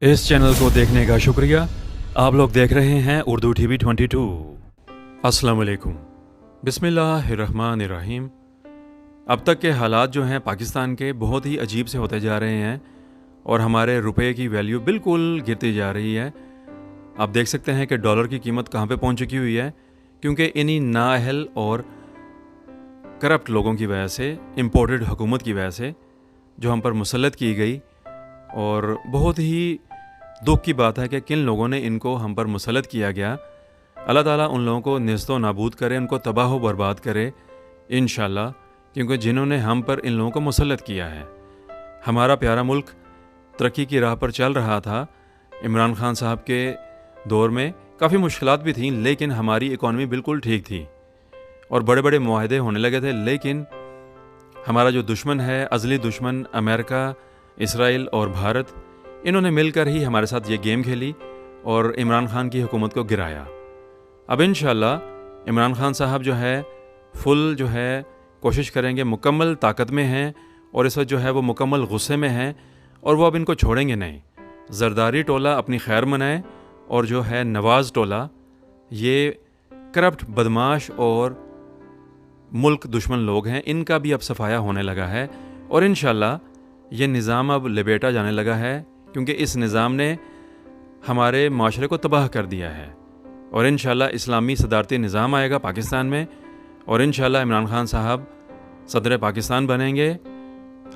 इस चैनल को देखने का शुक्रिया। आप लोग देख रहे हैं उर्दू टीवी 22। अस्सलाम वालेकुम, बिस्मिल्लाहिर्रहमानिर्रहीम। अब तक के हालात जो हैं पाकिस्तान के बहुत ही अजीब से होते जा रहे हैं और हमारे रुपए की वैल्यू बिल्कुल गिरती जा रही है। आप देख सकते हैं कि डॉलर की कीमत कहाँ पे पहुँच चुकी हुई है, क्योंकि इन्हीं नाअहल और करप्ट लोगों की वजह से, इम्पोर्टेड हुकूमत की वजह से जो हम पर मुसल्लत की गई। और बहुत ही दुख की बात है कि किन लोगों ने इनको हम पर मुसल्लत किया गया। अल्लाह ताला उन लोगों को नेस्तो नाबूद करे, उनको तबाह व बर्बाद करे इंशाल्लाह, क्योंकि जिन्होंने हम पर इन लोगों को मुसल्लत किया है। हमारा प्यारा मुल्क तरक्की की राह पर चल रहा था। इमरान खान साहब के दौर में काफ़ी मुश्किलात भी थीं, लेकिन हमारी इकॉनमी बिल्कुल ठीक थी और बड़े बड़े मुआहदे होने लगे थे। लेकिन हमारा जो दुश्मन है, अज़ली दुश्मन अमेरिका, इसराइल और भारत, इन्होंने मिलकर ही हमारे साथ ये गेम खेली और इमरान खान की हुकूमत को गिराया। अब इंशाल्लाह इमरान खान साहब जो है फुल जो है कोशिश करेंगे, मुकम्मल ताकत में हैं और इस वक्त जो है वो मुकम्मल गुस्से में हैं और वो अब इनको छोड़ेंगे नहीं। जरदारी टोला अपनी खैर मनाए और जो है नवाज़ टोला, ये करप्ट, बदमाश और मुल्क दुश्मन लोग हैं, इनका भी अब सफाया होने लगा है। और इंशाल्लाह ये निज़ाम अब लिबेटा जाने लगा है, क्योंकि इस निज़ाम ने हमारे माशरे को तबाह कर दिया है। और इंशाल्लाह इस्लामी सदारती निज़ाम आएगा पाकिस्तान में और इंशाल्लाह इमरान खान साहब सदर पाकिस्तान बनेंगे।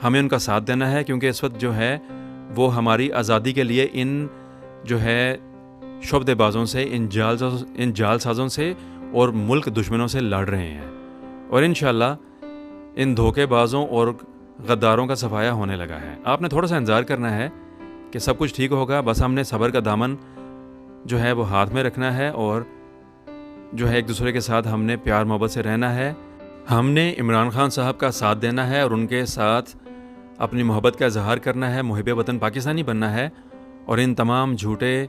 हमें उनका साथ देना है, क्योंकि इस वक्त जो है वो हमारी आज़ादी के लिए इन जो है शुबदेबाजों से, इन जालसाजों से और मुल्क दुश्मनों से लड़ रहे हैं। और इंशाल्लाह इन धोखेबाजों और गद्दारों का सफाया होने लगा है। आपने थोड़ा सा इंतज़ार करना है कि सब कुछ ठीक होगा। बस हमने सब्र का दामन जो है वो हाथ में रखना है और जो है एक दूसरे के साथ हमने प्यार मोहब्बत से रहना है। हमने इमरान खान साहब का साथ देना है और उनके साथ अपनी मोहब्बत का इजहार करना है, मुहिब वतन पाकिस्तानी बनना है। और इन तमाम झूठे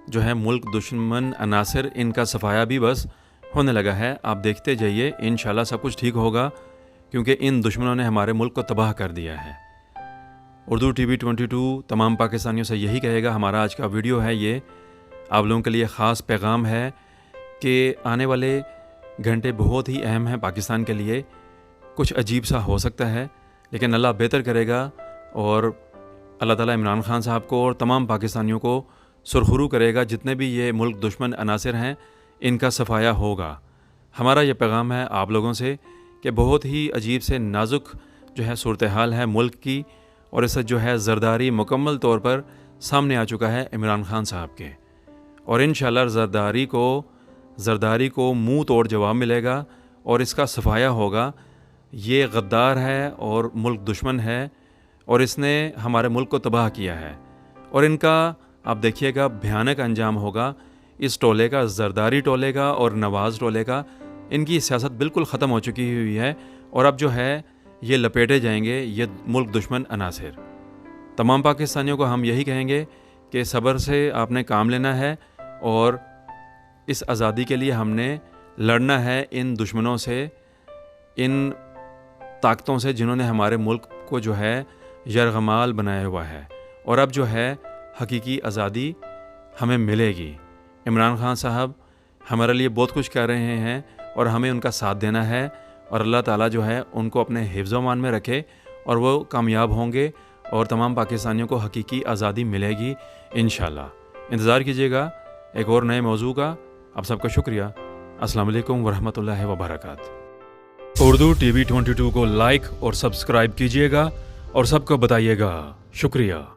जो है मुल्क दुश्मन अनासर, इनका सफाया भी बस होने लगा है। आप देखते जाइए, इंशाल्लाह सब कुछ ठीक होगा, क्योंकि इन दुश्मनों ने हमारे मुल्क को तबाह कर दिया है। उर्दू टीवी 22 तमाम पाकिस्तानियों से यही कहेगा। हमारा आज का वीडियो है ये आप लोगों के लिए ख़ास पैगाम है कि आने वाले घंटे बहुत ही अहम हैं पाकिस्तान के लिए। कुछ अजीब सा हो सकता है, लेकिन अल्लाह बेहतर करेगा और अल्लाह ताला इमरान खान साहब को और तमाम पाकिस्तानियों को सुरखरू करेगा। जितने भी ये मुल्क दुश्मन अनासर हैं, इनका सफाया होगा। हमारा ये पैगाम है आप लोगों से कि बहुत ही अजीब से नाजुक जो है सूरत हाल है मुल्क की, और इस जो है ज़रदारी मुकम्मल तौर पर सामने आ चुका है इमरान खान साहब के। और इंशाल्लाह ज़रदारी को मुंह तोड़ जवाब मिलेगा और इसका सफाया होगा। ये गद्दार है और मुल्क दुश्मन है और इसने हमारे मुल्क को तबाह किया है। और इनका आप देखिएगा भयानक अंजाम होगा इस टोले का, ज़रदारी टोले का और नवाज़ टोले का। इनकी सियासत बिल्कुल ख़त्म हो चुकी हुई है और अब जो है ये लपेटे जाएंगे ये मुल्क दुश्मन अनासर। तमाम पाकिस्तानियों को हम यही कहेंगे कि सब्र से आपने काम लेना है और इस आज़ादी के लिए हमने लड़ना है इन दुश्मनों से, इन ताकतों से जिन्होंने हमारे मुल्क को जो है यरगमाल बनाया हुआ है। और अब जो है हकीकी आज़ादी हमें मिलेगी। इमरान खान साहब हमारे लिए बहुत कुछ कर रहे हैं और हमें उनका साथ देना है। और अल्लाह ताला जो है उनको अपने हिफ्ज़-ओ-मान में रखे और वो कामयाब होंगे और तमाम पाकिस्तानियों को हकीकी आज़ादी मिलेगी इंशाल्लाह। इंतज़ार कीजिएगा एक और नए मौजू का। आप सबका शुक्रिया। अस्सलाम वालेकुम वरहमतुल्लाहि वबरकातुहू। उर्दू टीवी 22 को लाइक और सब्सक्राइब कीजिएगा और सबको बताइएगा। शुक्रिया।